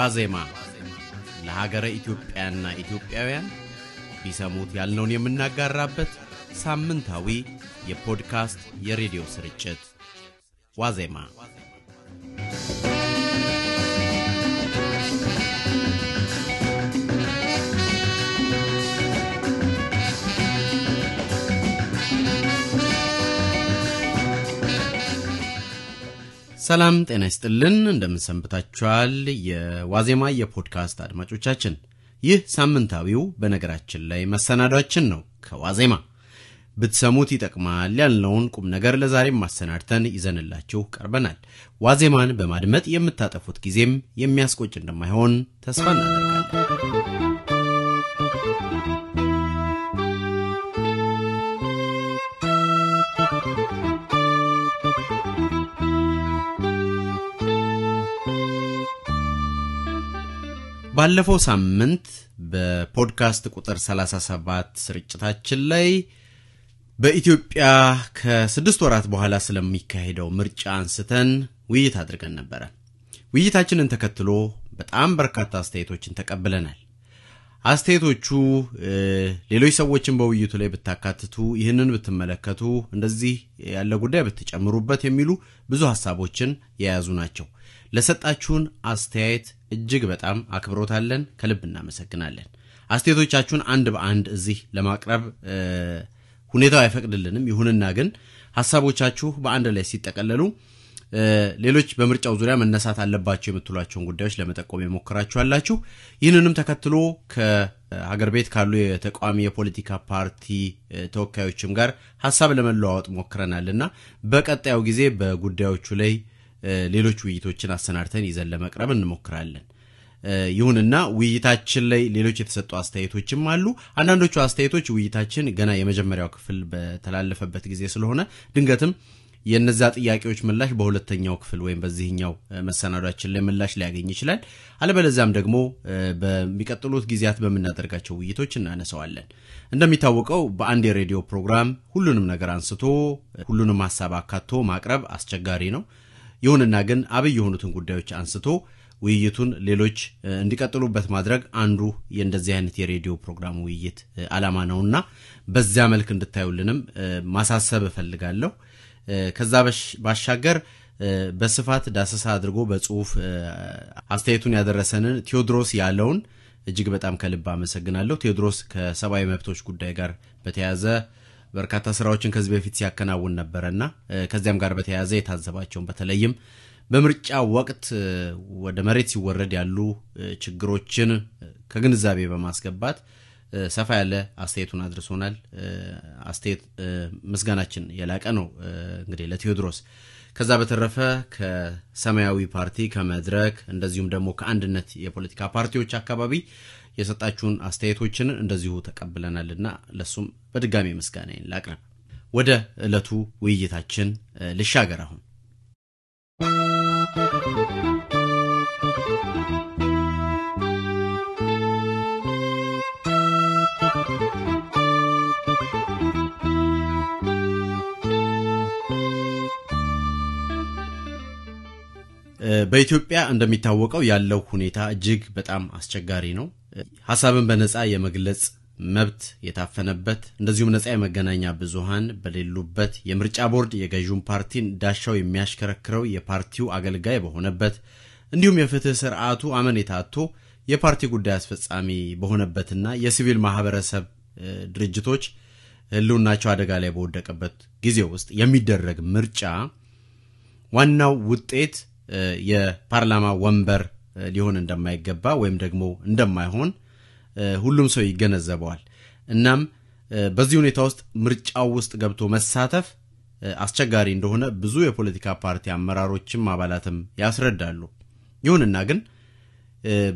ዋዜማ ለሀገረ ኢትዮጵያና ኢትዮጵያውያን ቢሰሙት ያልነውን የምናጋራበት ሳምንታዊ የፖድካስት የሬዲዮ ስርጭት ዋዜማ ሰላም ጤና ይስጥልን እንደምን ሰንብታችኋል የዋዜማ የፖድካስት አድማጮቻችን ይህ ሳምንታዊው በነገራችን ላይ መሰናዷችን ነው ከዋዜማ ብትሰሙት ይጠቅማል ያልነውን ቁም ነገር ለዛሬም ማሰናድተን ይዘንላችሁ ቀርበናል ዋዜማን በማድመጥ የምታጠፉት ጊዜም የሚያስቆጭ እንደማይሆን ተስፋ እናደርጋለን ባለፈው ሳምንት በፖድካስት ቁጥር 37 ስርጭታችን ላይ በኢትዮጵያ ከ6 ወራት በኋላ ስለሚካሄደው ምርጫ አንስተን ውይይት አድርገን ነበር። ውይይታችንን ተከትሎ በጣም በርካታ አስተያየቶችን ተቀብለናል። አስተያየቶቹ ሌሎች ሰዎችን በውይይቱ ላይ ብታካትቱ ይህንን ብትመለከቱ እንደዚህ ያለ ጉዳይ ብትጨምሩበት የሚሉ ብዙ ሐሳቦችን የያዙ ናቸው። ለሰጣችሁን አስተያየት እጅግ በጣም አክብሮታለን ከልብ እናመሰግናለን። አስተያየቶቻችሁን አንድ በአንድ እዚህ ለማቅረብ ሁኔታው አይፈቅድልንም። ይሁንና ግን ሐሳቦቻችሁ በአንድ ላይ ሲጠቀለሉ ሌሎች በምርጫው ዙሪያ መነሳት አለባቸው የምትሏቸውን ጉዳዮች ለመጠቆም የሞከራችኋላችሁ። ይህንንም ተከትሎ ከሀገር ቤት ካሉ የተቃዋሚ የፖለቲካ ፓርቲ ተወካዮችም ጋር ሐሳብ ለመለዋወጥ ሞክረናልና በቀጣዩ ጊዜ በጉዳዮቹ ላይ ሌሎች ውይይቶችን አሰናድተን ይዘን ለመቅረብ እንሞክራለን። ይሁንና ውይይታችን ላይ ሌሎች የተሰጡ አስተያየቶችም አሉ። አንዳንዶቹ አስተያየቶች ውይይታችን ገና የመጀመሪያው ክፍል በተላለፈበት ጊዜ ስለሆነ ድንገትም የነዛ ጥያቄዎች ምላሽ በሁለተኛው ክፍል ወይም በዚህኛው መሰናዷችን ላይ ምላሽ ሊያገኝ ይችላል። አለበለዚያም ደግሞ በሚቀጥሉት ጊዜያት በመናደርጋቸው ውይይቶች እናነሳዋለን። እንደሚታወቀው በአንድ የሬዲዮ ፕሮግራም ሁሉንም ነገር አንስቶ ሁሉንም ሐሳብ አካቶ ማቅረብ አስቸጋሪ ነው። ይሁንና ግን አብይ የሆኑትን ጉዳዮች አንስቶ ውይይቱን ሌሎች እንዲቀጥሉበት ማድረግ አንዱ የእንደዚህ አይነት የሬዲዮ ፕሮግራም ውይይት ዓላማ ነውና በዚያ መልክ እንድታዩልንም ማሳሰብ እፈልጋለሁ። ከዛ ባሻገር በስፋት ዳሰሳ አድርጎ በጽሁፍ አስተያየቱን ያደረሰንን ቴዎድሮስ ያለውን እጅግ በጣም ከልብ አመሰግናለሁ። ቴዎድሮስ ከሰብአዊ መብቶች ጉዳይ ጋር በተያያዘ በርካታ ስራዎችን ከዚህ በፊት ሲያከናውን ነበርና ከዚያም ጋር በተያያዘ የታዘባቸውን በተለይም በምርጫ ወቅት ወደ መሬት ሲወረድ ያሉ ችግሮችን ከግንዛቤ በማስገባት ሰፋ ያለ አስተያየቱን አድርሶናል። አስተያየት ምስጋናችን የላቀ ነው እንግዲህ ለቴዎድሮስ። ከዛ በተረፈ ከሰማያዊ ፓርቲ ከመድረክ እንደዚሁም ደግሞ ከአንድነት የፖለቲካ ፓርቲዎች አካባቢ የሰጣችሁን አስተያየቶችን እንደዚሁ ተቀብለናልና ለሱም በድጋሚ ምስጋናዬን ላቅርብ። ወደ ዕለቱ ውይይታችን ልሻገር አሁን። በኢትዮጵያ እንደሚታወቀው ያለው ሁኔታ እጅግ በጣም አስቸጋሪ ነው። ሐሳብን በነጻ የመግለጽ መብት የታፈነበት እንደዚሁም ነጻ የመገናኛ ብዙሃን በሌሉበት የምርጫ ቦርድ የገዢውን ፓርቲን ዳሻው የሚያሽከረክረው የፓርቲው አገልጋይ በሆነበት እንዲሁም የፍትህ ስርዓቱ አመኔታ አጥቶ የፓርቲ ጉዳይ አስፈጻሚ በሆነበትና የሲቪል ማህበረሰብ ድርጅቶች ህልውናቸው አደጋ ላይ በወደቀበት ጊዜ ውስጥ የሚደረግ ምርጫ ዋናው ውጤት የፓርላማ ወንበር ሊሆን እንደማይገባ ወይም ደግሞ እንደማይሆን ሁሉም ሰው ይገነዘባል። እናም በዚህ ሁኔታ ውስጥ ምርጫው ውስጥ ገብቶ መሳተፍ አስቸጋሪ እንደሆነ ብዙ የፖለቲካ ፓርቲ አመራሮችም አባላትም ያስረዳሉ። ይሁንና ግን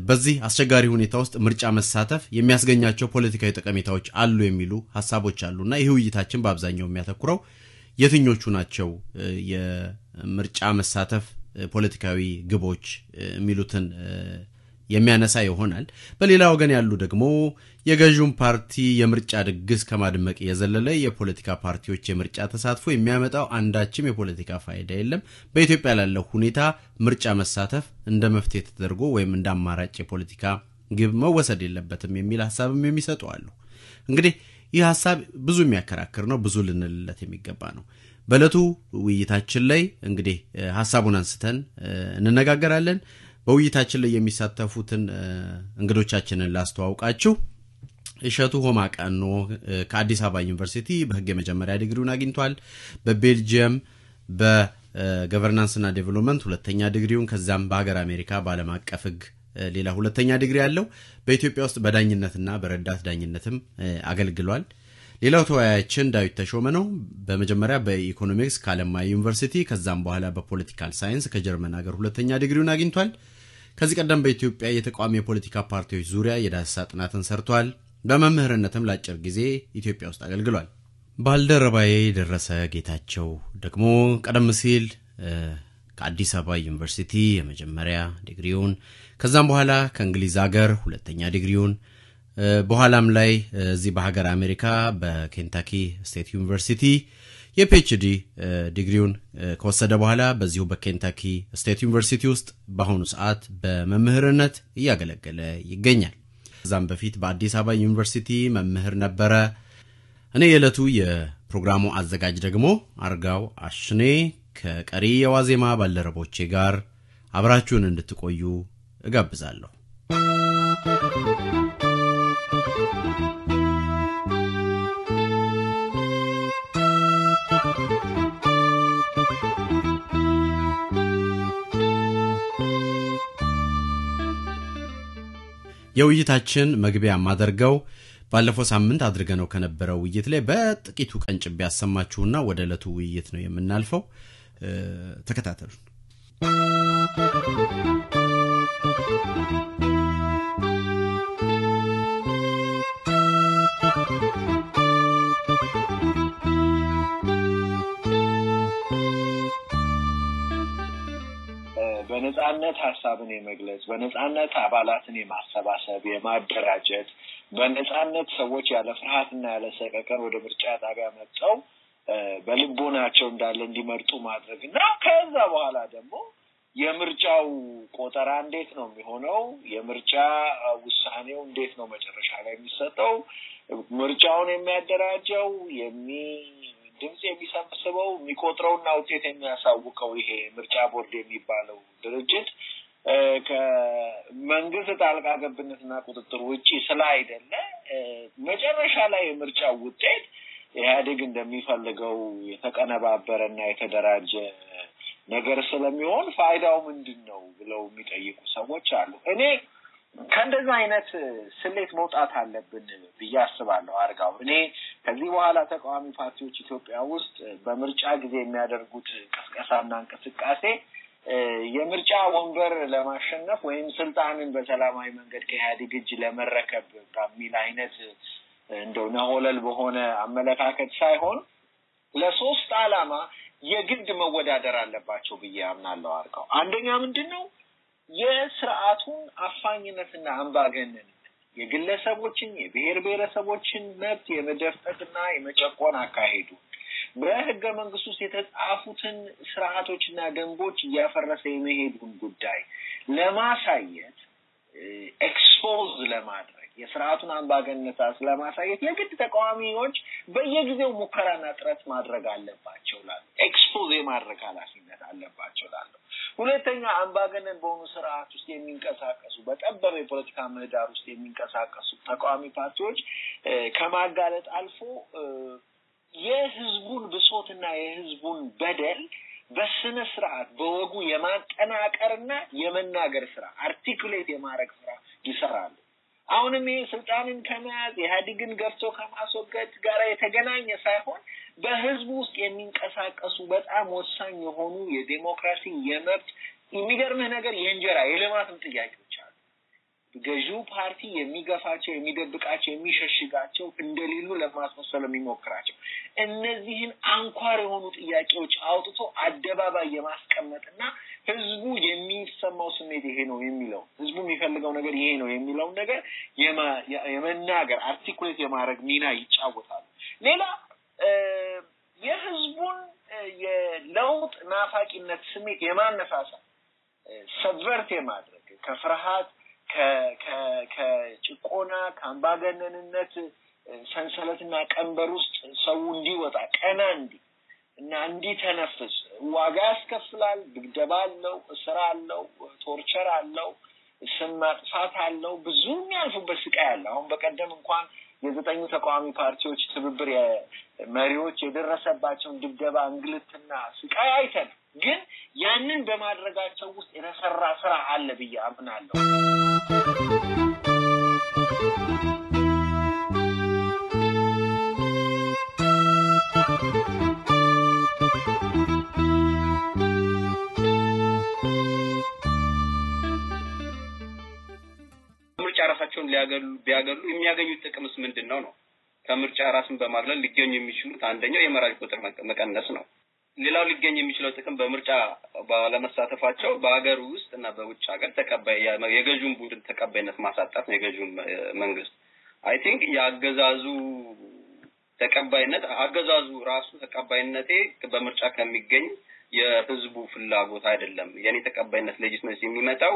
በዚህ አስቸጋሪ ሁኔታ ውስጥ ምርጫ መሳተፍ የሚያስገኛቸው ፖለቲካዊ ጠቀሜታዎች አሉ የሚሉ ሐሳቦች አሉና ይህ ውይይታችን በአብዛኛው የሚያተኩረው የትኞቹ ናቸው የምርጫ መሳተፍ ፖለቲካዊ ግቦች የሚሉትን የሚያነሳ ይሆናል። በሌላ ወገን ያሉ ደግሞ የገዢውን ፓርቲ የምርጫ ድግስ ከማድመቅ የዘለለ የፖለቲካ ፓርቲዎች የምርጫ ተሳትፎ የሚያመጣው አንዳችም የፖለቲካ ፋይዳ የለም፣ በኢትዮጵያ ላለው ሁኔታ ምርጫ መሳተፍ እንደ መፍትሄ ተደርጎ ወይም እንደ አማራጭ የፖለቲካ ግብ መወሰድ የለበትም የሚል ሐሳብም የሚሰጡ አሉ። እንግዲህ ይህ ሐሳብ ብዙ የሚያከራክር ነው፣ ብዙ ልንልለት የሚገባ ነው። በለቱ ውይይታችን ላይ እንግዲህ ሐሳቡን አንስተን እንነጋገራለን። በውይይታችን ላይ የሚሳተፉትን እንግዶቻችንን ላስተዋውቃችሁ። እሸቱ ሆማቃኖ ከአዲስ አበባ ዩኒቨርሲቲ በህግ የመጀመሪያ ዲግሪውን አግኝቷል። በቤልጂየም በገቨርናንስና ዴቨሎፕመንት ሁለተኛ ዲግሪውን፣ ከዛም በሀገር አሜሪካ በዓለም አቀፍ ህግ ሌላ ሁለተኛ ዲግሪ ያለው፣ በኢትዮጵያ ውስጥ በዳኝነትና በረዳት ዳኝነትም አገልግሏል። ሌላው ተወያያችን ዳዊት ተሾመ ነው። በመጀመሪያ በኢኮኖሚክስ ከአለማያ ዩኒቨርሲቲ ከዛም በኋላ በፖለቲካል ሳይንስ ከጀርመን ሀገር ሁለተኛ ዲግሪውን አግኝቷል። ከዚህ ቀደም በኢትዮጵያ የተቃዋሚ የፖለቲካ ፓርቲዎች ዙሪያ የዳሰሳ ጥናትን ሰርቷል። በመምህርነትም ለአጭር ጊዜ ኢትዮጵያ ውስጥ አገልግሏል። ባልደረባዬ ደረሰ ጌታቸው ደግሞ ቀደም ሲል ከአዲስ አበባ ዩኒቨርሲቲ የመጀመሪያ ዲግሪውን ከዛም በኋላ ከእንግሊዝ ሀገር ሁለተኛ ዲግሪውን በኋላም ላይ እዚህ በሀገር አሜሪካ በኬንታኪ ስቴት ዩኒቨርሲቲ የፒኤችዲ ዲግሪውን ከወሰደ በኋላ በዚሁ በኬንታኪ ስቴት ዩኒቨርሲቲ ውስጥ በአሁኑ ሰዓት በመምህርነት እያገለገለ ይገኛል። ከዛም በፊት በአዲስ አበባ ዩኒቨርሲቲ መምህር ነበረ። እኔ የዕለቱ የፕሮግራሙ አዘጋጅ ደግሞ አርጋው አሽኔ ከቀሪ የዋዜማ ባልደረቦቼ ጋር አብራችሁን እንድትቆዩ እጋብዛለሁ። የውይይታችን መግቢያ ማደርገው ባለፈው ሳምንት አድርገነው ከነበረው ውይይት ላይ በጥቂቱ ቀንጭቤ ያሰማችሁና ወደ ዕለቱ ውይይት ነው የምናልፈው። ተከታተሉ። በነጻነት ሐሳብን የመግለጽ በነጻነት አባላትን የማሰባሰብ የማደራጀት በነጻነት ሰዎች ያለ ፍርሃትና ያለ ሰቀቀን ወደ ምርጫ ጣቢያ መጥተው በልቦናቸው እንዳለ እንዲመርጡ ማድረግና ከዛ በኋላ ደግሞ የምርጫው ቆጠራ እንዴት ነው የሚሆነው፣ የምርጫ ውሳኔው እንዴት ነው መጨረሻ ላይ የሚሰጠው፣ ምርጫውን የሚያደራጀው ድምጽ የሚሰበስበው የሚቆጥረውና ውጤት የሚያሳውቀው ይሄ ምርጫ ቦርድ የሚባለው ድርጅት ከመንግስት ጣልቃ ገብነትና ቁጥጥር ውጪ ስላይደለ መጨረሻ ላይ የምርጫው ውጤት ኢህአዴግ እንደሚፈልገው የተቀነባበረና የተደራጀ ነገር ስለሚሆን ፋይዳው ምንድነው ብለው የሚጠይቁ ሰዎች አሉ። እኔ ከእንደዛ አይነት ስሌት መውጣት አለብን ብዬ አስባለሁ። አርጋው እኔ ከዚህ በኋላ ተቃዋሚ ፓርቲዎች ኢትዮጵያ ውስጥ በምርጫ ጊዜ የሚያደርጉት ቅስቀሳና እንቅስቃሴ የምርጫ ወንበር ለማሸነፍ ወይም ስልጣንን በሰላማዊ መንገድ ከኢህአዴግ እጅ ለመረከብ በሚል አይነት እንደው ነሆለል በሆነ አመለካከት ሳይሆን ለሶስት ዓላማ የግድ መወዳደር አለባቸው ብዬ አምናለሁ። አርጋው አንደኛ ምንድነው የሥርዓቱን አፋኝነትና አምባገነንነት የግለሰቦችን የብሔር ብሔረሰቦችን መብት የመደፍጠጥና የመጨቆን አካሄዱ በህገ መንግስቱ ውስጥ የተጻፉትን ስርዓቶችና ደንቦች እያፈረሰ የመሄዱን ጉዳይ ለማሳየት ኤክስፖዝ ለማድረግ የሥርዓቱን አምባገነንነት ለማሳየት የግድ ተቃዋሚዎች በየጊዜው ሙከራና ጥረት ማድረግ አለባቸው ላሉ ኤክስፖዝ የማድረግ ኃላፊነት አለባቸው ላሉ። ሁለተኛ አምባገነን በሆኑ ስርዓት ውስጥ የሚንቀሳቀሱ በጠበበ የፖለቲካ ምህዳር ውስጥ የሚንቀሳቀሱ ተቃዋሚ ፓርቲዎች ከማጋለጥ አልፎ የህዝቡን ብሶትና የህዝቡን በደል በስነ ስርዓት በወጉ የማጠናቀርና የመናገር ስራ አርቲኩሌት የማድረግ ስራ ይሰራሉ። አሁንም ይሄ ስልጣንን ከመያዝ ኢህአዴግን ገፍቶ ከማስወገድ ጋር የተገናኘ ሳይሆን በህዝቡ ውስጥ የሚንቀሳቀሱ በጣም ወሳኝ የሆኑ የዲሞክራሲ የመብት የሚገርምህ ነገር የእንጀራ የልማትም ጥያቄዎች አሉ። ገዢው ፓርቲ የሚገፋቸው የሚደብቃቸው የሚሸሽጋቸው እንደሌሉ ለማስመሰል የሚሞክራቸው እነዚህን አንኳር የሆኑ ጥያቄዎች አውጥቶ አደባባይ የማስቀመጥና ህዝቡ የሚሰማው ስሜት ይሄ ነው የሚለው ህዝቡ የሚፈልገው ነገር ይሄ ነው የሚለው ነገር የመናገር አርቲኩሌት የማድረግ ሚና ይጫወታሉ። ሌላ የህዝቡን የለውጥ ናፋቂነት ስሜት የማነሳሳት ሰብቨርት የማድረግ ከፍርሃት ከጭቆና ከአምባገነንነት ሰንሰለትና ቀንበር ውስጥ ሰው እንዲወጣ ቀና እና እንዲተነፍስ ዋጋ ያስከፍላል። ድብደባ አለው፣ እስር አለው፣ ቶርቸር አለው፣ ስም ማጥፋት አለው፣ ብዙ የሚያልፉበት ስቃይ አለ። አሁን በቀደም እንኳን የዘጠኙ ተቃዋሚ ፓርቲዎች ትብብር መሪዎች የደረሰባቸውን ድብደባ እንግልትና ስቃይ አይተን ግን ያንን በማድረጋቸው ውስጥ የተሰራ ስራ አለ ብዬ አምናለሁ። ምርጫ ራሳቸውን ቢያገሉ የሚያገኙት ጥቅምስ ምንድነው ነው? ከምርጫ ራስን በማግለል ሊገኙ የሚችሉት አንደኛው የመራጭ ቁጥር መቀነስ ነው። ሌላው ሊገኝ የሚችለው ጥቅም በምርጫ ባለመሳተፋቸው በአገር ውስጥ እና በውጭ ሀገር የገዥውን ቡድን ተቀባይነት ማሳጣት ነው። የገዥውን መንግስት አይ ቲንክ ያገዛዙ ተቀባይነት አገዛዙ ራሱ ተቀባይነቴ በምርጫ ከሚገኝ የህዝቡ ፍላጎት አይደለም። የኔ ተቀባይነት ሌጂትመሲ የሚመጣው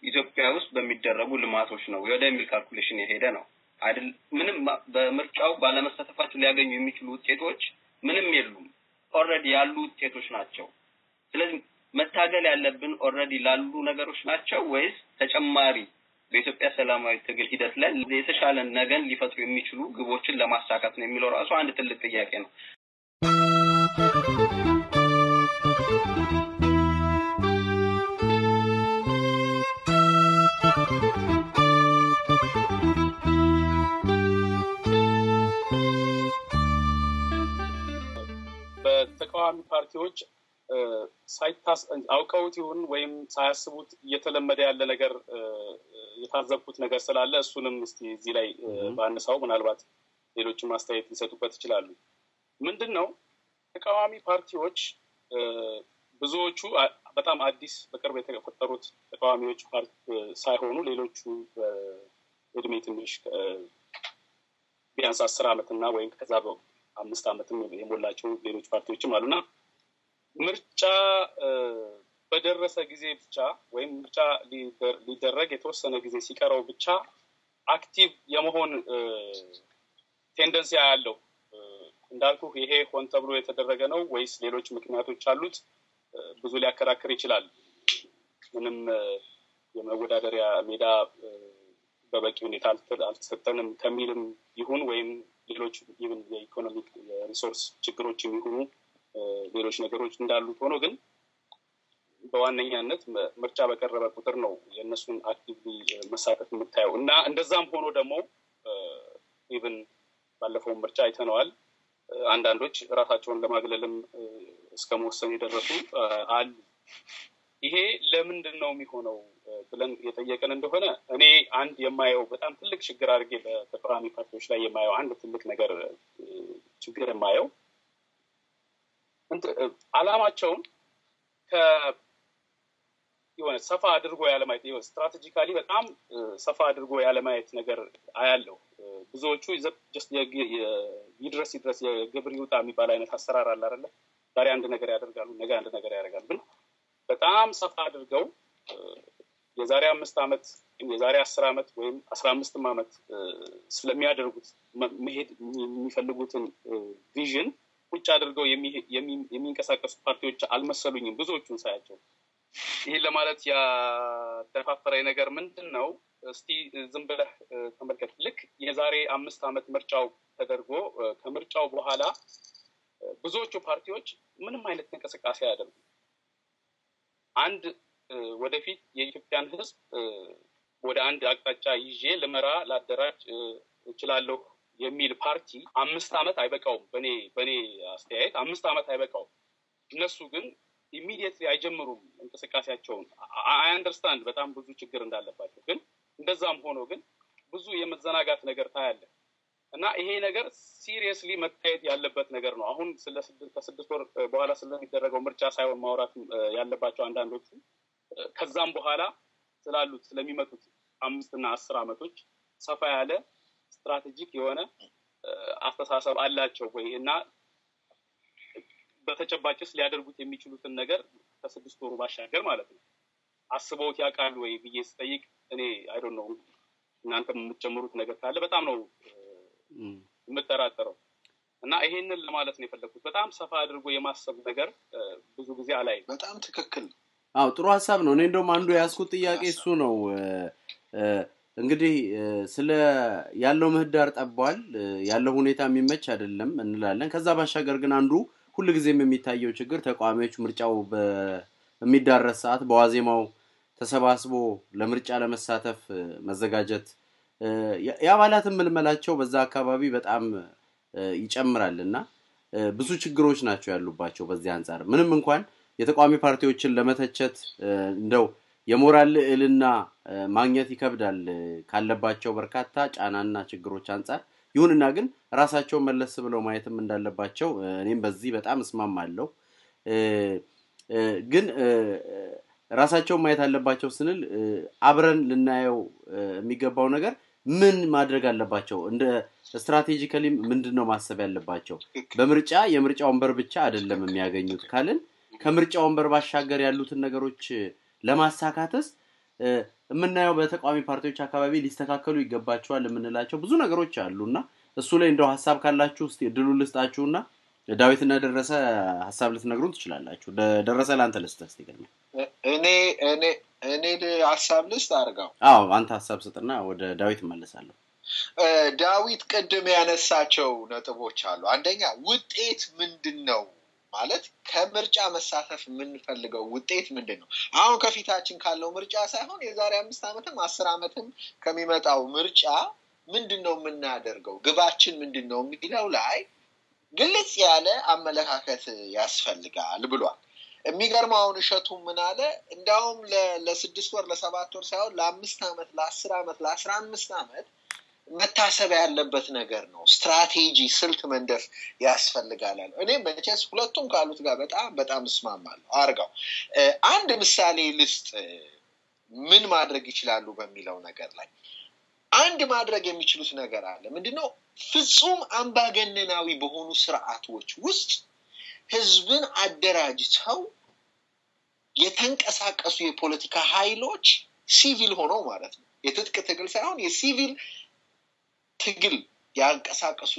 ኢትዮጵያ ውስጥ በሚደረጉ ልማቶች ነው ወደሚል ካልኩሌሽን የሄደ ነው አይደል? ምንም በምርጫው ባለመሳተፋቸው ሊያገኙ የሚችሉ ውጤቶች ምንም የሉም። ኦሬዲ ያሉ ውጤቶች ናቸው። ስለዚህ መታገል ያለብን ኦሬዲ ላሉ ነገሮች ናቸው ወይስ ተጨማሪ በኢትዮጵያ ሰላማዊ ትግል ሂደት ላይ የተሻለ ነገር ሊፈጥሩ የሚችሉ ግቦችን ለማሳካት ነው የሚለው ራሱ አንድ ትልቅ ጥያቄ ነው። በተቃዋሚ ፓርቲዎች አውቀውት ይሁን ወይም ሳያስቡት እየተለመደ ያለ ነገር የታዘብኩት ነገር ስላለ እሱንም እስቲ እዚህ ላይ ባነሳው ምናልባት ሌሎችም አስተያየት ሊሰጡበት ይችላሉ። ምንድነው ተቃዋሚ ፓርቲዎች ብዙዎቹ በጣም አዲስ በቅርብ የተፈጠሩት ተቃዋሚዎች ሳይሆኑ ሌሎቹ እድሜ ትንሽ ቢያንስ 10 ዓመትና ወይም ከዛ 5 ዓመትም የሞላቸው ሌሎች ፓርቲዎችም አሉና ምርጫ በደረሰ ጊዜ ብቻ ወይም ምርጫ ሊደረግ የተወሰነ ጊዜ ሲቀረው ብቻ አክቲቭ የመሆን ቴንደንሲ ያለው እንዳልኩ ይሄ ሆን ተብሎ የተደረገ ነው ወይስ ሌሎች ምክንያቶች አሉት? ብዙ ሊያከራክር ይችላል። ምንም የመወዳደሪያ ሜዳ በበቂ ሁኔታ አልተሰጠንም ከሚልም ይሁን ወይም ሌሎች ኢቭን የኢኮኖሚክ ሪሶርስ ችግሮችም ይሁኑ ሌሎች ነገሮች እንዳሉት ሆኖ ግን በዋነኛነት ምርጫ በቀረበ ቁጥር ነው የነሱን አክቲቭሊ መሳተፍ የምታየው እና እንደዛም ሆኖ ደግሞ ኢቭን ባለፈው ምርጫ አይተነዋል አንዳንዶች ራሳቸውን ለማግለልም እስከመወሰን የደረሱ አሉ። ይሄ ለምንድን ነው የሚሆነው ብለን የጠየቀን እንደሆነ እኔ አንድ የማየው በጣም ትልቅ ችግር አድርጌ በተቃዋሚ ፓርቲዎች ላይ የማየው አንድ ትልቅ ነገር ችግር የማየው አላማቸውን የሆነ ሰፋ አድርጎ ያለማየት ነው። ስትራቴጂካሊ በጣም ሰፋ አድርጎ ያለማየት ነገር አያለው። ብዙዎቹ just ይድረስ የግብር ይውጣ የሚባል አይነት አሰራር አለ አይደል? ዛሬ አንድ ነገር ያደርጋሉ፣ ነገ አንድ ነገር ያደርጋሉ። ግን በጣም ሰፋ አድርገው የዛሬ 5 ዓመት የዛሬ 10 ዓመት ወይም 15 ዓመት ስለሚያደርጉት መሄድ የሚፈልጉትን ቪዥን ቁጭ አድርገው የሚንቀሳቀሱ ፓርቲዎች አልመሰሉኝም ብዙዎቹን ሳያቸው። ይሄ ለማለት ያተፋፈረኝ ነገር ምንድነው? እስቲ ዝም ብለህ ተመልከት። ልክ የዛሬ 5 ዓመት ምርጫው ተደርጎ ከምርጫው በኋላ ብዙዎቹ ፓርቲዎች ምንም አይነት እንቅስቃሴ አያደርጉም። አንድ ወደፊት የኢትዮጵያን ሕዝብ ወደ አንድ አቅጣጫ ይዤ ልመራ ላደራጅ እችላለሁ የሚል ፓርቲ 5 ዓመት አይበቃውም። በኔ አስተያየት 5 ዓመት አይበቃውም። እነሱ ግን ኢሚዲየትሊ አይጀምሩም እንቅስቃሴያቸውን። አይ አንደርስታንድ በጣም ብዙ ችግር እንዳለባቸው፣ ግን እንደዛም ሆኖ ግን ብዙ የመዘናጋት ነገር ታያለ እና ይሄ ነገር ሲሪየስሊ መታየት ያለበት ነገር ነው አሁን ከስድስት ወር በኋላ ስለሚደረገው ምርጫ ሳይሆን ማውራት ያለባቸው አንዳንዶቹ ከዛም በኋላ ስላሉት ስለሚመጡት 5 እና 10 አመቶች ሰፋ ያለ ስትራቴጂክ የሆነ አስተሳሰብ አላቸው ወይ እና በተጨባጭስ ሊያደርጉት የሚችሉትን ነገር ከስድስት ወሩ ባሻገር ማለት ነው አስበውት ያውቃሉ ወይ ብዬ ስጠይቅ እኔ አይ ዶንት ኖ እናንተም የምትጨምሩት ነገር ካለ በጣም ነው የምጠራጠረው እና ይሄንን ለማለት ነው የፈለኩት በጣም ሰፋ አድርጎ የማሰብ ነገር ብዙ ጊዜ አላይ በጣም ትክክል ጥሩ ሐሳብ ነው እኔ እንደውም አንዱ ያስኩት ጥያቄ እሱ ነው እንግዲህ ስለ ያለው ምህዳር ጠቧል ያለው ሁኔታ የሚመች አይደለም እንላለን ከዛ ባሻገር ግን አንዱ ሁሉ ጊዜም የሚታየው ችግር ተቋማዎች ምርጫው በሚዳረስ ሰዓት በዋዜማው ተሰባስቦ ለምርጫ ለመሳተፍ መዘጋጀት ያባላትን መልመላቸው በዛ አካባቢ በጣም ይጨምራልና ብዙ ችግሮች ናቸው ያሉባቸው በዚህ አንፃር ምንም እንኳን የተቋሚ ፓርቲዎችን ለመተቸት እንደው የሞራል ልዕልና ማግኘት ይከብዳል ካለባቸው በርካታ ጫናና ችግሮች አንፃር ይሁንና ግን ራሳቸው መለስ ብለው ማየትም እንዳለባቸው እኔም በዚህ በጣም እስማማለሁ ግን ራሳቸው ማየት አለባቸው ስንል አብረን ልናየው የሚገባው ነገር ምን ማድረግ አለባቸው እንደ ስትራቴጂካሊ ምንድነው ማሰብ ያለባቸው በምርጫ የምርጫ ወንበር ብቻ አይደለም የሚያገኙት ካልን ከምርጫ ወንበር ባሻገር ያሉትን ነገሮች ለማሳካተስ የምናየው በተቋሚ ፓርቲዎች አካባቢ ሊስተካከሉ ይገባቸዋል የምንላቸው ብዙ ነገሮች አሉና እሱ ላይ እንደው ሐሳብ ካላችሁ እስቲ እድሉን ልስጣችሁና ዳዊትና ደረሰ ሐሳብ ልትነግሩን ትችላላችሁ ደረሰ ላንተ ልስጥህ እስቲ ገርም እኔ ሐሳብ ልስጥ አርጋው አንተ ሐሳብ ስጥና ወደ ዳዊት መለሳለሁ ዳዊት ቀደም ያነሳቸው ነጥቦች አሉ አንደኛ ውጤት ምንድነው ማለት ከምርጫ መሳተፍ የምንፈልገው ውጤት ምንድነው አሁን ከፊታችን ካለው ምርጫ ሳይሆን የዛሬ 5 አመትም 10 አመትም ከሚመጣው ምርጫ ምንድነው የምናደርገው ግባችን ምንድነው የሚለው ላይ ግልጽ ያለ አመለካከት ያስፈልጋል ብሏል የሚገርመው አሁን እሸቱ ምን አለ እንዳውም ለ6 ወር ለ7 ወር ሳይሆን ለ5 አመት ለ10 አመት ለ15 አመት መታሰብ ያለበት ነገር ነው ስትራቴጂ ስልት መንደፍ ያስፈልጋል እኔ መቼስ ሁለቱም ካሉት ጋር በጣም እስማማለሁ አርጋው አንድ ምሳሌ ልስጥ ምን ማድረግ ይችላሉ በሚለው ነገር ላይ አንድ ማድረግ የሚችሉት ነገር አለ ምንድነው ፍጹም አምባገነናዊ በሆኑ ስርዓቶች ውስጥ ህዝብን አደራጅተው የተንቀሳቀሱ የፖለቲካ ኃይሎች ሲቪል ሆነው ማለት ነው የትጥቅ ትግል ሳይሆን የሲቪል ትግል ያንቀሳቀሱ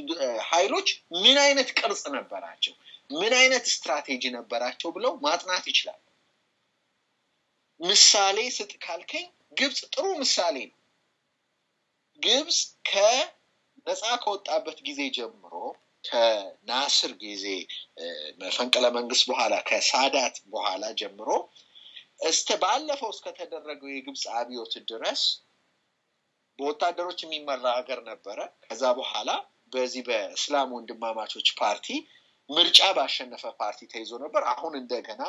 ኃይሎች ምን አይነት ቅርጽ ነበራቸው ምን አይነት ስትራቴጂ ነበራቸው ብለው ማጥናት ይችላል ምሳሌ ስጥ ካልከኝ ግብጽ ጥሩ ምሳሌ ነው ግብጽ ከነፃ ከወጣበት ጊዜ ጀምሮ ከናስር ጊዜ መፈንቅለ መንግስት በኋላ ከሳዳት በኋላ ጀምሮ ባለፈው እስከተደረገው የግብጽ አብዮት ድረስ በወታደሮች የሚመራ ሀገር ነበረ ከዛ በኋላ በዚህ በእስላም ወንድማማቾች ፓርቲ ምርጫ ባሸነፈ ፓርቲ ተይዞ ነበር አሁን እንደገና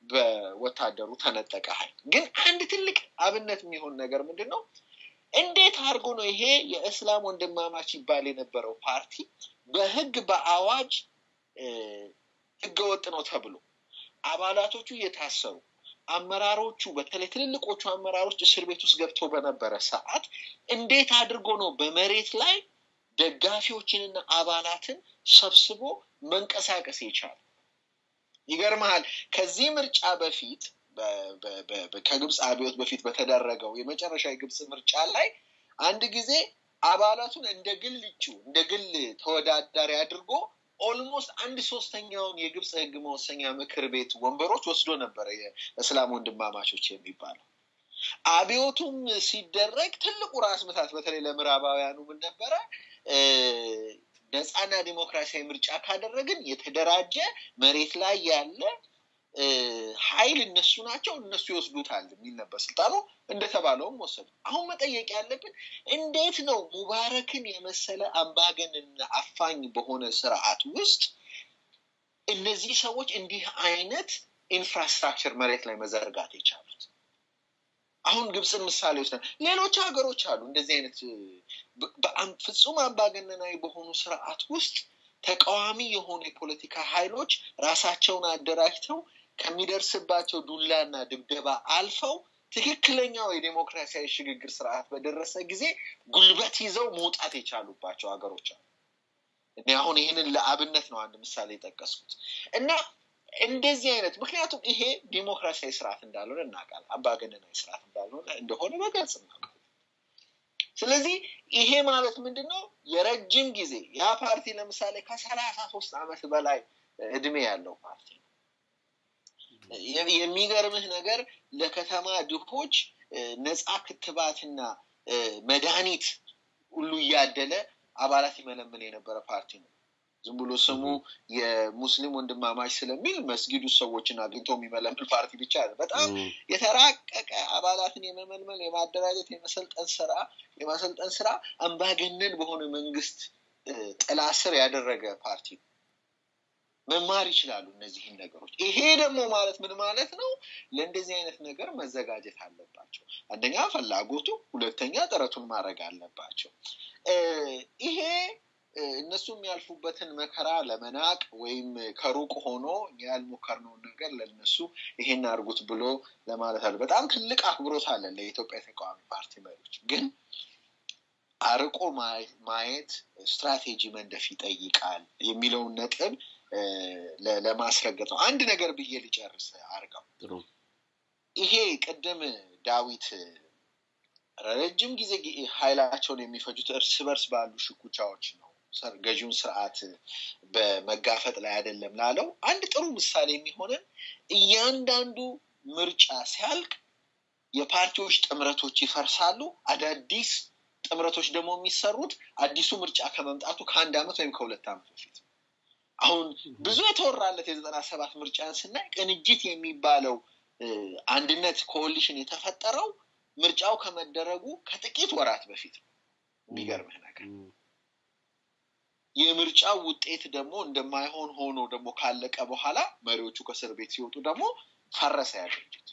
በወታደሩ ተነጠቀ ኃይል ግን አንድ ትልቅ አብነት የሚሆን ነገር ምንድነው እንዴት አድርጎ ነው ይሄ የእስላም ወንድማማች ይባል የነበረው ፓርቲ በህግ በአዋጅ ህገወጥ ነው ተብሎ አባላቶቹ የታሰሩ አመራሮቹ በተለይ ትልልቆቹ አመራሮች እስር ቤት ውስጥ ገብተው በነበረ ሰዓት እንዴት አድርጎ ነው በመሬት ላይ ደጋፊዎችንና አባላትን ሰብስቦ መንቀሳቀስ የቻለው ይገርማል ከዚህ ምርጫ በፊት ከግብጽ አብዮት በፊት በተደረገው የመጨረሻ የግብጽ ምርጫ ላይ አንድ ጊዜ አባላቱን እንደ ግል ተወዳዳሪ አድርጎ ኦልሞስት 1/3 የግብጽ ህግ መወሰኛ ምክር ቤት ወንበሮች ወስዶ ነበር የእስላም ወንድማማቾች የሚባለው አብዮቱም ሲደረግ ትልቁ ራስ መታት በተለይ ለምዕራባውያኑ ምን ነበር ነፃና ዲሞክራሲያዊ ምርጫ ካደረግን የተደራጀ መሬት ላይ ያለ ኃይል እነሱ ናቸው እነሱ ይወስዱታል የሚል ነበር ስልጣኑ እንደተባለውም ወሰዱ አሁን መጠየቅ ያለብን እንዴት ነው ሙባረክን የመሰለ አምባገነንና አፋኝ በሆነ ስርዓት ውስጥ እነዚህ ሰዎች እንዲህ አይነት ኢንፍራስትራክቸር መሬት ላይ መዘርጋት የቻሉት አሁን ግብጽን ምሳሌ ወስደን ሌሎች ሀገሮች አሉ እንደዚህ አይነት ፍጹም አምባገነናዊ በሆኑ ስርዓት ውስጥ ተቃዋሚ የሆኑ የፖለቲካ ኃይሎች ራሳቸውን አደራጅተው ከሚደርስባቸው ዱላና ድብደባ አልፈው ትክክለኛው የዲሞክራሲያዊ ሽግግር ስርዓት በደረሰ ጊዜ ጉልበት ይዘው መውጣት የቻሉባቸው ሀገሮች አሉ። እኔ አሁን ይሄንን ለአብነት ነው አንድ ምሳሌ ጠቀስኩት እና እንደዚህ አይነት ምክንያቱም ይሄ ዲሞክራሲያዊ ስርዓት እንዳልሆነ እናውቃለን፣ አምባገነናዊ ስርዓት እንደሆነ በግልጽ እናውቃለን። ስለዚህ ይሄ ማለት ምንድነው የረጅም ጊዜ ያ ፓርቲ ለምሳሌ ከ33 ዓመት በላይ እድሜ ያለው ፓርቲ ነው። የሚገርምህ ነገር ለከተማ ድሆች ነፃ ክትባትና መድኃኒት ሁሉ ያደለ አባላት ይመለመል የነበረ ፓርቲ ነው። ዝም ብሎ ስሙ የሙስሊም ወንድማማች ስለሚል መስጊዱ ሰዎችን አግኝቶ የሚመለመል ፓርቲ ብቻ አይደለም። በጣም የተራቀቀ አባላትን የመመልመል የማደራጀት የማሰልጠን ስራ አምባገነን በሆነ መንግስት ጥላ ስር ያደረገ ፓርቲ ነው። መማር ይችላሉ እነዚህን ነገሮች። ይሄ ደግሞ ማለት ምን ማለት ነው? ለእንደዚህ አይነት ነገር መዘጋጀት አለባቸው። አንደኛ ፍላጎቱ፣ ሁለተኛ ጥረቱን ማድረግ አለባቸው። ይሄ እነሱ የሚያልፉበትን መከራ ለመናቅ ወይም ከሩቅ ሆኖ ያልሞከርነውን ነገር ለነሱ ይሄን አድርጉት ብሎ ለማለት አለ። በጣም ትልቅ አክብሮት አለ ለኢትዮጵያ ተቃዋሚ ፓርቲ መሪዎች። ግን አርቆ ማየት ስትራቴጂ መንደፍ ይጠይቃል የሚለውን ነጥብ ለማስረገጥ ነው። አንድ ነገር ብዬ ልጨርስ አርጋው። ይሄ ቅድም ዳዊት ረጅም ጊዜ ኃይላቸውን የሚፈጁት እርስ በርስ ባሉ ሽኩቻዎች ነው፣ ገዢውን ስርዓት በመጋፈጥ ላይ አይደለም ላለው አንድ ጥሩ ምሳሌ የሚሆነን እያንዳንዱ ምርጫ ሲያልቅ የፓርቲዎች ጥምረቶች ይፈርሳሉ። አዳዲስ ጥምረቶች ደግሞ የሚሰሩት አዲሱ ምርጫ ከመምጣቱ ከአንድ ዓመት ወይም ከሁለት ዓመት በፊት። አሁን ብዙ የተወራለት የ97 ምርጫን ስናይ ቅንጅት የሚባለው አንድነት ኮሊሽን የተፈጠረው ምርጫው ከመደረጉ ከጥቂት ወራት በፊት ነው። የሚገርምህ ነገር የምርጫው ውጤት ደግሞ እንደማይሆን ሆኖ ደግሞ ካለቀ በኋላ መሪዎቹ ከእስር ቤት ሲወጡ ደግሞ ፈረሰ ያድርጅት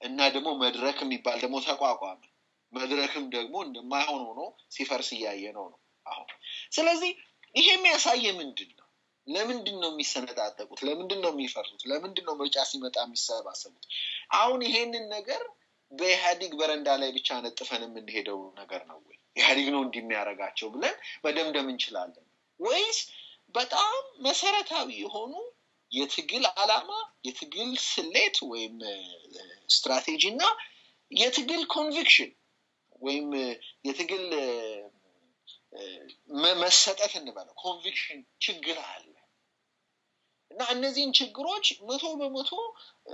እና ደግሞ መድረክ የሚባል ደግሞ ተቋቋመ። መድረክም ደግሞ እንደማይሆን ሆኖ ሲፈርስ እያየ ነው አሁን። ስለዚህ ይሄ የሚያሳየ ምንድነው? ለምንድነው የሚሰነጣጠቁት? ለምንድነው የሚፈርሱት? ለምንድነው ምርጫ ሲመጣ የሚሰባሰቡት? አሁን ይሄንን ነገር በኢህአዴግ በረንዳ ላይ ብቻ ነጥፈን የምንሄደው ነገር ነው ወይ? ኢህአዴግ ነው እንደሚያረጋቸው ብለን መደምደም እንችላለን ወይስ በጣም መሰረታዊ የሆኑ የትግል ዓላማ፣ የትግል ስሌት ወይም ስትራቴጂ እና የትግል ኮንቪክሽን ወይም የትግል መሰጠት እንበለው ኮንቪክሽን ችግር አለ እና እነዚህን ችግሮች 100%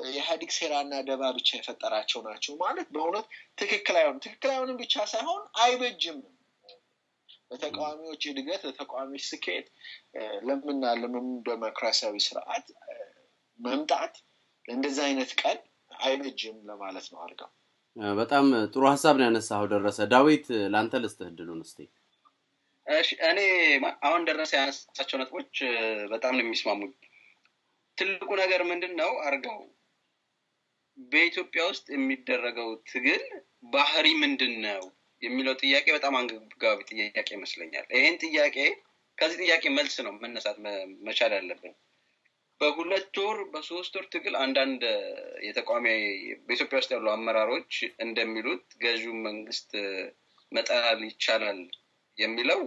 የኢህአዴግ ሴራና ደባ ብቻ የፈጠራቸው ናቸው ማለት በእውነት ትክክል አይሆንም ብቻ ሳይሆን አይበጅም። ለተቃዋሚዎች እድገት፣ ለተቃዋሚዎች ስኬት፣ ለምናለምም ዲሞክራሲያዊ ስርዓት መምጣት እንደዚህ አይነት ቀን አይበጅም ለማለት ነው። አርጋው በጣም ጥሩ ሐሳብ ነው ያነሳው ደረሰ። ዳዊት ላንተ ልስጥህ እድሉን እስቲ። እሺ እኔ አሁን ደረሰ ያነሳቸው ነጥቦች በጣም ነው የሚስማሙኝ። ትልቁ ነገር ምንድነው አርጋው በኢትዮጵያ ውስጥ የሚደረገው ትግል ባህሪ ምንድነው የሚለው ጥያቄ በጣም አንገብጋቢ ጥያቄ ይመስለኛል። ይሄን ጥያቄ ከዚህ ጥያቄ መልስ ነው መነሳት መቻል ያለብን። በሁለት ወር በሶስት ወር ትግል አንዳንድ የተቃዋሚ በኢትዮጵያ ውስጥ ያሉ አመራሮች እንደሚሉት ገዢው መንግስት መጣል ይቻላል የሚለው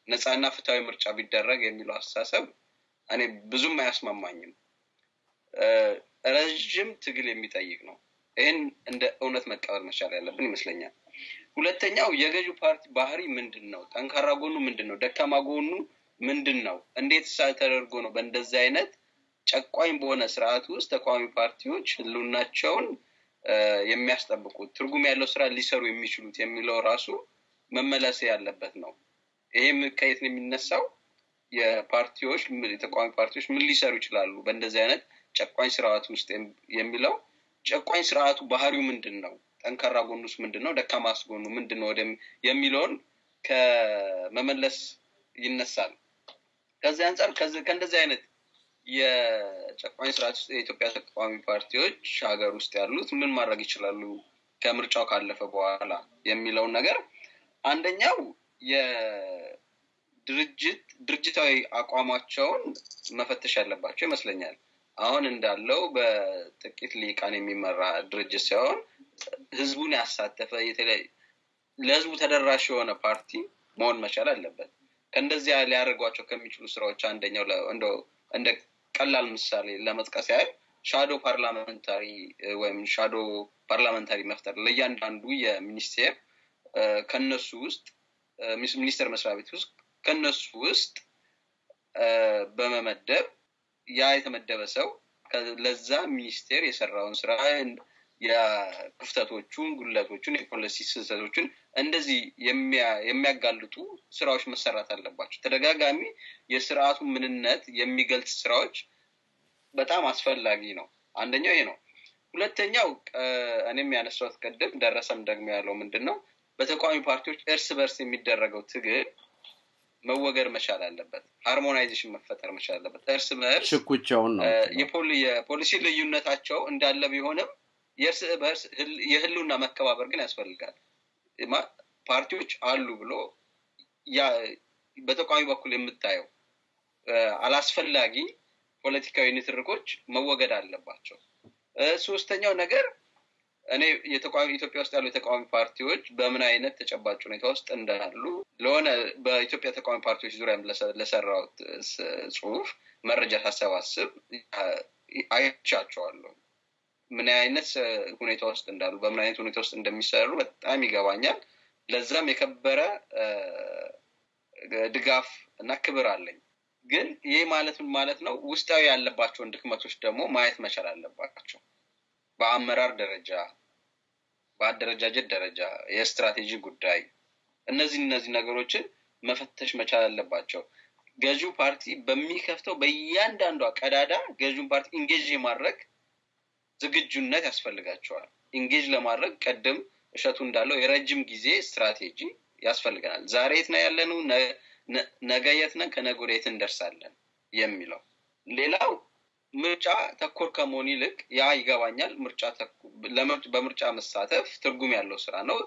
ነፃና ፍትሃዊ ምርጫ ቢደረግ የሚለው አስተሳሰብ እኔ ብዙም አያስማማኝም። ረጅም ትግል የሚጠይቅ ነው። ይሄን እንደ እውነት መቀበል መቻል ያለብን ይመስለኛል። ሁለተኛው የገዢው ፓርቲ ባህሪ ምንድነው? ጠንካራ ጎኑ ምንድነው? ደካማ ጎኑ ምንድነው? እንዴት ተደርጎ ነው በእንደዚህ አይነት ጨቋኝ በሆነ ስርዓት ውስጥ ተቃዋሚ ፓርቲዎች ህልውናቸውን የሚያስጠብቁት ትርጉም ያለው ስራ ሊሰሩ የሚችሉት የሚለው ራሱ መመለስ ያለበት ነው። ይሄም ከየት ነው የሚነሳው? የፓርቲዎች የተቃዋሚ ፓርቲዎች ምን ሊሰሩ ይችላሉ በእንደዚህ አይነት ጨቋኝ ስርዓት ውስጥ የሚለው ጨቋኝ ስርዓቱ ባህሪው ምንድነው? ጠንካራ ጎኑስ ምንድነው? ደካማስ ጎኑ ምንድነው የሚለውን ከመመለስ ይነሳል። ከዚህ አንፃር ከእንደዚህ አይነት የጨቋኝ ስርዓት ውስጥ የኢትዮጵያ ተቃዋሚ ፓርቲዎች ሀገር ውስጥ ያሉት ምን ማድረግ ይችላሉ ከምርጫው ካለፈ በኋላ የሚለው ነገር አንደኛው የድርጅታዊ አቋማቸውን መፈተሽ ያለባቸው ይመስለኛል። አሁን እንዳለው በጥቂት ሊቃን የሚመራ ድርጅት ሳይሆን ህዝቡን ያሳተፈ ለህዝቡ ተደራሽ የሆነ ፓርቲ መሆን መቻል አለበት። ከእንደዚያ ሊያደርጓቸው ከሚችሉ ስራዎች አንደኛው እንደ ቀላል ምሳሌ ለመጥቀስ ያህል ሻዶ ፓርላመንታሪ መፍጠር ለእያንዳንዱ የሚኒስቴር ከነሱ ውስጥ ሚኒስቴር መስሪያ ቤት ውስጥ ከነሱ ውስጥ በመመደብ ያ የተመደበ ሰው ለዛ ሚኒስቴር የሰራውን ስራ የክፍተቶቹን ጉድለቶቹን የፖሊሲ ስህተቶችን እንደዚህ የሚያጋልጡ ስራዎች መሰራት አለባቸው። ተደጋጋሚ የስርዓቱ ምንነት የሚገልጽ ስራዎች በጣም አስፈላጊ ነው። አንደኛው ይሄ ነው። ሁለተኛው እኔም ያነሳሁት ቀደም ደረሰም ደግሞ ያለው ምንድነው በተቃዋሚ ፓርቲዎች እርስ በርስ የሚደረገው ትግል መወገድ መቻል አለበት። ሃርሞናይዜሽን መፈጠር መቻል አለበት። እርስ በርስ ሽኩቻውን ነው የፖሊሲ ልዩነታቸው እንዳለ ቢሆንም የእርስ በርስ የህልውና መከባበር ግን ያስፈልጋል። ፓርቲዎች አሉ ብሎ በተቃዋሚ በኩል የምታየው አላስፈላጊ ፖለቲካዊ ንትርኮች መወገድ አለባቸው። ሶስተኛው ነገር እኔ ኢትዮጵያ ውስጥ ያሉ የተቃዋሚ ፓርቲዎች በምን አይነት ተጨባጭ ሁኔታ ውስጥ እንዳሉ ለሆነ በኢትዮጵያ ተቃዋሚ ፓርቲዎች ዙሪያ ለሰራሁት ጽሁፍ መረጃ ሳሰባስብ አይቻቸዋለሁ። ምን አይነት ሁኔታ ውስጥ እንዳሉ በምን አይነት ሁኔታ ውስጥ እንደሚሰሩ በጣም ይገባኛል። ለዛም የከበረ ድጋፍ እና ክብር አለኝ። ግን ይሄ ማለት ነው ውስጣዊ ያለባቸውን ድክመቶች ደግሞ ማየት መቻል አለባቸው። በአመራር ደረጃ፣ በአደረጃጀት ደረጃ፣ የስትራቴጂ ጉዳይ እነዚህ ነገሮችን መፈተሽ መቻል አለባቸው። ገዢው ፓርቲ በሚከፍተው በእያንዳንዷ ቀዳዳ ገዢውን ፓርቲ ኢንጌጅ የማድረግ ዝግጁነት ያስፈልጋቸዋል። ኢንጌጅ ለማድረግ ቀደም እሸቱ እንዳለው የረጅም ጊዜ ስትራቴጂ ያስፈልገናል። ዛሬ የት ነው ያለነው፣ ነገ የት ነን፣ ከነገ ወዲያ የት እንደርሳለን የሚለው። ሌላው ምርጫ ተኮር ከመሆን ይልቅ ያ ይገባኛል በምርጫ መሳተፍ ትርጉም ያለው ስራ ነው።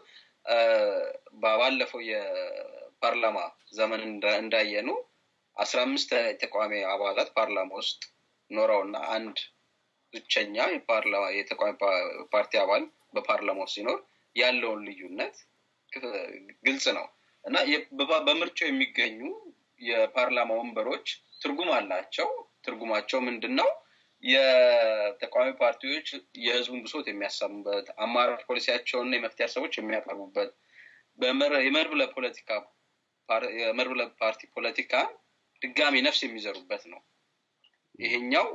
ባለፈው የፓርላማ ዘመን እንዳየኑ 15 ተቃዋሚ አባላት ፓርላማ ውስጥ ኖረውና አንድ ብቸኛ የተቃዋሚ ፓርቲ አባል በፓርላማው ሲኖር ያለውን ልዩነት ግልጽ ነው እና በምርጫው የሚገኙ የፓርላማ ወንበሮች ትርጉም አላቸው። ትርጉማቸው ምንድነው? የተቃዋሚ ፓርቲዎች የህዝቡን ብሶት የሚያሰሙበት፣ አማራጭ ፖሊሲያቸውንና የመፍትሄ ሀሳቦች የሚያቀርቡበት፣ የመድብለ ፓርቲ ፖለቲካ ድጋሚ ነፍስ የሚዘሩበት ነው። ይሄኛው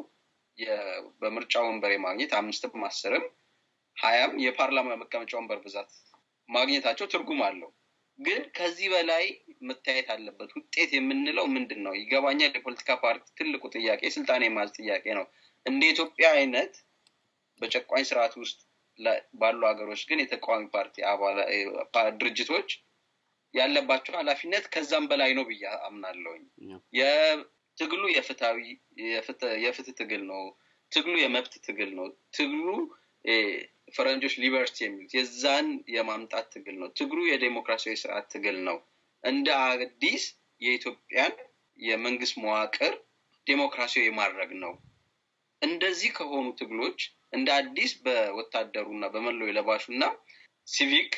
በምርጫ ወንበር ማግኘት 5ም 10ም 20ም የፓርላማ መቀመጫ ወንበር ብዛት ማግኘታቸው ትርጉም አለው። ግን ከዚህ በላይ መታየት አለበት። ውጤት የምንለው ምንድነው? ይገባኛል። የፖለቲካ ፓርቲ ትልቁ ጥያቄ ስልጣን የማዝ ጥያቄ ነው። እንደ ኢትዮጵያ አይነት በጨቋኝ ስርዓት ውስጥ ባሉ ሀገሮች ግን የተቃዋሚ ፓርቲ ድርጅቶች ያለባቸው ኃላፊነት ከዛም በላይ ነው ብዬ አምናለሁኝ። የትግሉ የፍትህ ትግል ነው። ትግሉ የመብት ትግል ነው። ትግሉ ፈረንጆች ሊበርቲ የሚሉት የዛን የማምጣት ትግል ነው። ትግሉ የዲሞክራሲያዊ ስርዓት ትግል ነው። እንደ አዲስ የኢትዮጵያን የመንግስት መዋቅር ዲሞክራሲያዊ ማድረግ ነው። እንደዚህ ከሆኑ ትግሎች እንደ አዲስ በወታደሩና በመላው የለባሹና ሲቪክ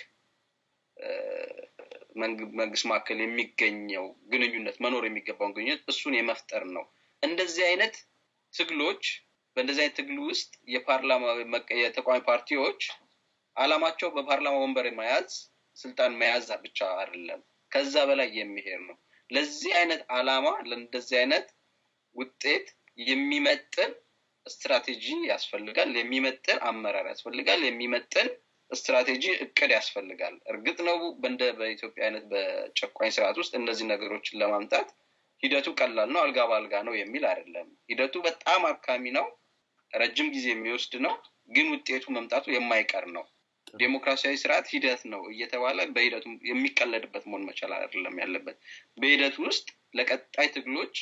መንግስት መካከል የሚገኘው ግንኙነት መኖር የሚገባውን ግንኙነት እሱን የመፍጠር ነው። እንደዚህ አይነት ትግሎች በእንደዚህ አይነት ትግል ውስጥ የተቃዋሚ ፓርቲዎች አላማቸው በፓርላማ ወንበር መያዝ፣ ስልጣን መያዝ ብቻ አይደለም፣ ከዛ በላይ የሚሄድ ነው። ለዚህ አይነት አላማ ለእንደዚህ አይነት ውጤት የሚመጥን ስትራቴጂ ያስፈልጋል፣ የሚመጥን አመራር ያስፈልጋል፣ የሚመጥን ስትራቴጂ እቅድ ያስፈልጋል። እርግጥ ነው በኢትዮጵያ አይነት በጨቋኝ ስርዓት ውስጥ እነዚህ ነገሮችን ለማምጣት ሂደቱ ቀላል ነው፣ አልጋ ባልጋ ነው የሚል አይደለም። ሂደቱ በጣም አድካሚ ነው፣ ረጅም ጊዜ የሚወስድ ነው። ግን ውጤቱ መምጣቱ የማይቀር ነው። ዲሞክራሲያዊ ስርዓት ሂደት ነው እየተባለ በሂደቱ የሚቀለድበት መሆን መቻል አይደለም ያለበት። በሂደቱ ውስጥ ለቀጣይ ትግሎች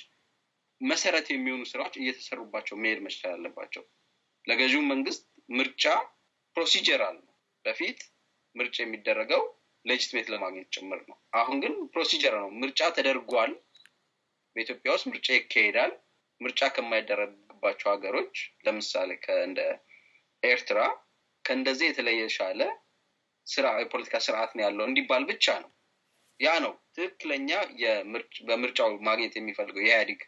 መሰረት የሚሆኑ ስራዎች እየተሰሩባቸው መሄድ መቻል አለባቸው። ለገዢው መንግስት ምርጫ ፕሮሲጀራል ነው። በፊት ምርጫ የሚደረገው ሌጂቲሜት ለማግኘት ጭምር ነው። አሁን ግን ፕሮሲጀር ነው። ምርጫ ተደርጓል። በኢትዮጵያ ውስጥ ምርጫ ይካሄዳል። ምርጫ ከማይደረግባቸው ሀገሮች ለምሳሌ ከእንደ ኤርትራ ከእንደዚህ የተለየሻለ የፖለቲካ ስርዓት ነው ያለው እንዲባል ብቻ ነው። ያ ነው ትክክለኛ በምርጫው ማግኘት የሚፈልገው ኢህአዴግ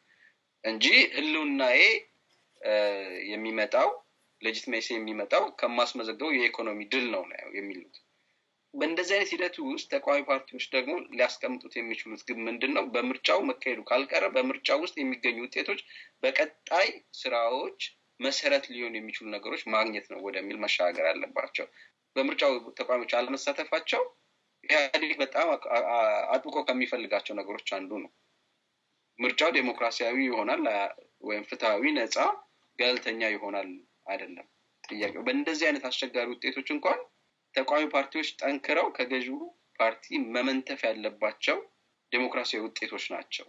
እንጂ ህልውናዬ የሚመጣው ሌጂቲሜሲ የሚመጣው ከማስመዘገበው የኢኮኖሚ ድል ነው የሚሉት። በእንደዚህ አይነት ሂደት ውስጥ ተቃዋሚ ፓርቲዎች ደግሞ ሊያስቀምጡት የሚችሉት ግን ምንድነው? በምርጫው መካሄዱ ካልቀረ በምርጫው ውስጥ የሚገኙ ውጤቶች በቀጣይ ስራዎች መሰረት ሊሆኑ የሚችሉ ነገሮች ማግኘት ነው ወደሚል መሻገር አለባቸው። በምርጫው ተቃዋሚዎች አለመሳተፋቸው ኢህአዴግ በጣም አጥብቆ ከሚፈልጋቸው ነገሮች አንዱ ነው። ምርጫው ዴሞክራሲያዊ ይሆናል ወይም ፍትሃዊ፣ ነፃ፣ ገለልተኛ ይሆናል አይደለም ጥያቄው። በእንደዚህ አይነት አስቸጋሪ ውጤቶች እንኳን ተቃዋሚ ፓርቲዎች ጠንክረው ከገዢው ፓርቲ መመንተፍ ያለባቸው ዴሞክራሲያዊ ውጤቶች ናቸው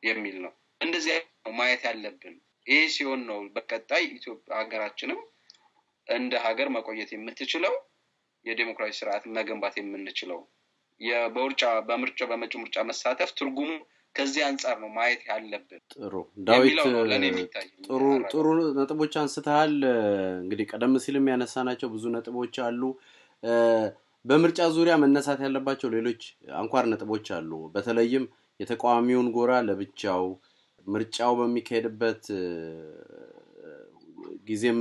የሚል ነው። እንደዚህ ነው ማየት ያለብን። ይሄ ሲሆን ነው በቀጣይ ኢትዮጵያ ሀገራችንም እንደ ሀገር መቆየት የምትችለው የዲሞክራሲ ስርዓት መገንባት የምንችለው። በመጪው ምርጫ መሳተፍ ትርጉሙ ከዚህ አንፃር ነው ማየት ያለብን። ጥሩ ዳዊት፣ ጥሩ ነጥቦች አንስተሃል። እንግዲህ ቀደም ሲልም ያነሳናቸው ብዙ ነጥቦች አሉ። በምርጫ ዙሪያ መነሳት ያለባቸው ሌሎች አንኳር ነጥቦች አሉ። በተለይም የተቃዋሚውን ጎራ ለብቻው ምርጫው በሚካሄድበት ጊዜም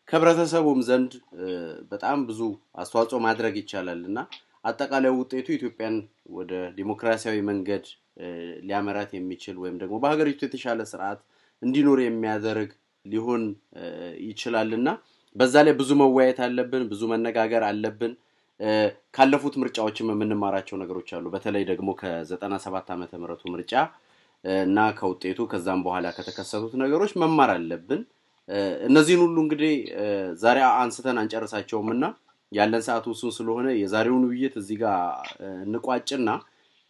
ከህብረተሰቡም ዘንድ በጣም ብዙ አስተዋጽኦ ማድረግ ይቻላልና አጠቃላይ ውጤቱ ኢትዮጵያን ወደ ዲሞክራሲያዊ መንገድ ሊያመራት የሚችል ወይም ደግሞ በሀገሪቱ የተሻለ ስርዓት እንዲኖር የሚያደርግ ሊሆን ይችላልና በዛ ላይ ብዙ መወያየት አለብን፣ ብዙ መነጋገር አለብን። ካለፉት ምርጫዎችም የምንማራቸው ነገሮች አሉ። በተለይ ደግሞ ከ97 ዓመተ ምህረቱ ምርጫ እና ከውጤቱ ከዛም በኋላ ከተከሰቱት ነገሮች መማር አለብን። እነዚህን ሁሉ እንግዲህ ዛሬ አንስተን አንጨርሳቸውምና ያለን ሰዓት ውስን ስለሆነ የዛሬውን ውይይት እዚህ ጋር እንቋጭና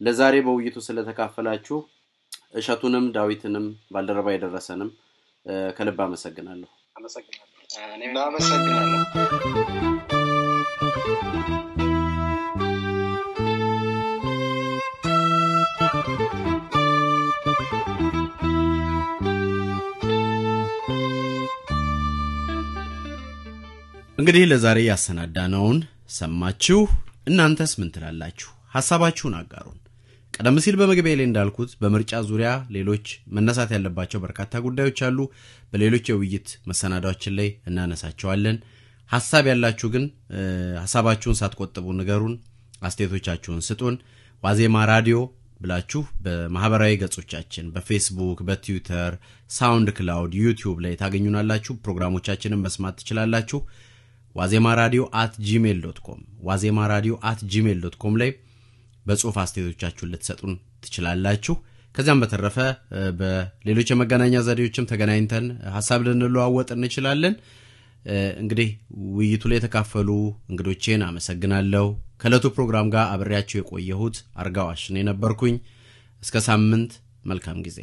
ለዛሬ በውይይቱ ስለተካፈላችሁ እሸቱንም ዳዊትንም ባልደረባ የደረሰንም ከልብ አመሰግናለሁ። እናመሰግናለን። እንግዲህ ለዛሬ ያሰናዳነውን ሰማችሁ። እናንተስ ምን ትላላችሁ? ሐሳባችሁን አጋሩን። ቀደም ሲል በመግቢያ ላይ እንዳልኩት በምርጫ ዙሪያ ሌሎች መነሳት ያለባቸው በርካታ ጉዳዮች አሉ። በሌሎች የውይይት መሰናዳዎችን ላይ እናነሳቸዋለን። ሐሳብ ያላችሁ ግን ሐሳባችሁን ሳትቆጥቡ ንገሩን፣ አስተያየቶቻችሁን ስጡን። ዋዜማ ራዲዮ ብላችሁ በማህበራዊ ገጾቻችን በፌስቡክ፣ በትዊተር፣ ሳውንድ ክላውድ፣ ዩቲዩብ ላይ ታገኙናላችሁ። ፕሮግራሞቻችንን መስማት ትችላላችሁ። wazemaradio@gmail.com wazemaradio@gmail.com ላይ በጽሁፍ አስተያየቶቻችሁን ልትሰጡን ትችላላችሁ። ከዛም በተረፈ በሌሎች የመገናኛ ዘዴዎችም ተገናኝተን ሐሳብ ልንለዋወጥ እንችላለን። እንግዲህ ውይይቱ ላይ ተካፈሉ እንግዶቼን አመሰግናለሁ። ከለቱ ፕሮግራም ጋር አብሬያችሁ የቆየሁት አርጋዋሽ ነኝ ነበርኩኝ። እስከ ሳምንት መልካም ጊዜ።